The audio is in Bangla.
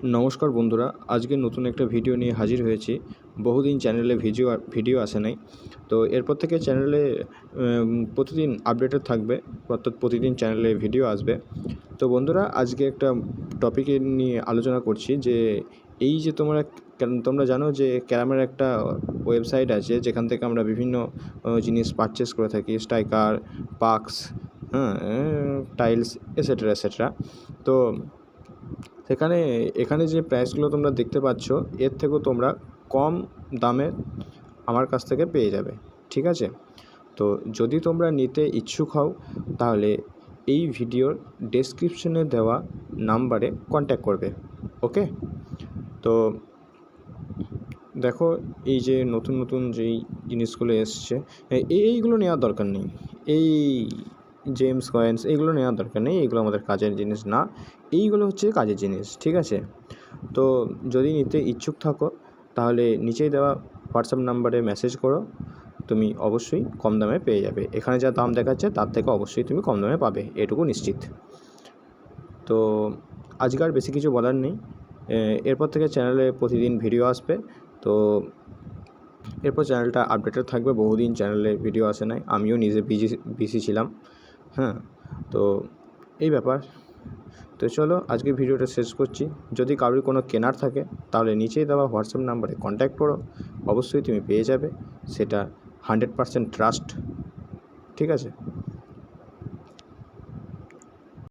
নমস্কার বন্ধুরা, আজকে নতুন একটা ভিডিও নিয়ে হাজির হয়েছি। বহুদিন চ্যানেলে ভিডিও আসে নাই, তো এরপর থেকে চ্যানেলে প্রতিদিন আপডেটেড থাকবে, অর্থাৎ প্রতিদিন চ্যানেলে ভিডিও আসবে। তো বন্ধুরা, আজকে একটা টপিকে নিয়ে আলোচনা করছি যে এই যে তোমরা জানো যে ক্যারামের একটা ওয়েবসাইট আছে যেখান থেকে আমরা বিভিন্ন জিনিস পারচেস করে থাকি, স্ট্রাইকার, পাক্স, হ্যাঁ, টাইলস, এসেট্রা এসেট্রা। তো এখানে যে প্রাইসগুলো তোমরা দেখতে পাচ্ছ, এর থেকেও তোমরা কম দামে আমার কাছ থেকে পেয়ে যাবে, ঠিক আছে? তো যদি তোমরা নিতে ইচ্ছুক হও তাহলে এই ভিডিওর ডেসক্রিপশনে দেওয়া নাম্বারে কন্ট্যাক্ট করবে, ওকে? তো দেখো, এই যে নতুন নতুন যেই জিনিসগুলো এসছে, এইগুলো নেওয়ার দরকার নেই। এই জেমস কয়েন্স এইগুলো নেওয়ার দরকার নেই, এইগুলো আমাদের কাজের জিনিস না। এইগুলো হচ্ছে কাজের জিনিস, ঠিক আছে? তো যদি নিতে ইচ্ছুক থাকো তাহলে নিচেই দেওয়া হোয়াটসঅ্যাপ নাম্বারে মেসেজ করো, তুমি অবশ্যই কম দামে পেয়ে যাবে। এখানে যা দাম দেখাচ্ছে তার থেকে অবশ্যই তুমি কম দামে পাবে, এটুকু নিশ্চিত। তো আজকে আর বেশি কিছু বলার নেই। এরপর থেকে চ্যানেলে প্রতিদিন ভিডিও আসবে। তো এরপর চ্যানেলটা আপডেটেড থাকবে। বহুদিন চ্যানেলে ভিডিও আসে নাই, আমিও নিজে বিজি ছিলাম। হ্যাঁ, তো এই ব্যাপার। তো চলো, আজকে ভিডিওটা শেষ করছি। যদি কারোর কোনো কেনার থাকে তাহলে নিচেই দেওয়া হোয়াটসঅ্যাপ নাম্বারে কন্ট্যাক্ট করো, অবশ্যই তুমি পেয়ে যাবে। সেটা 100% ট্রাস্ট, ঠিক আছে?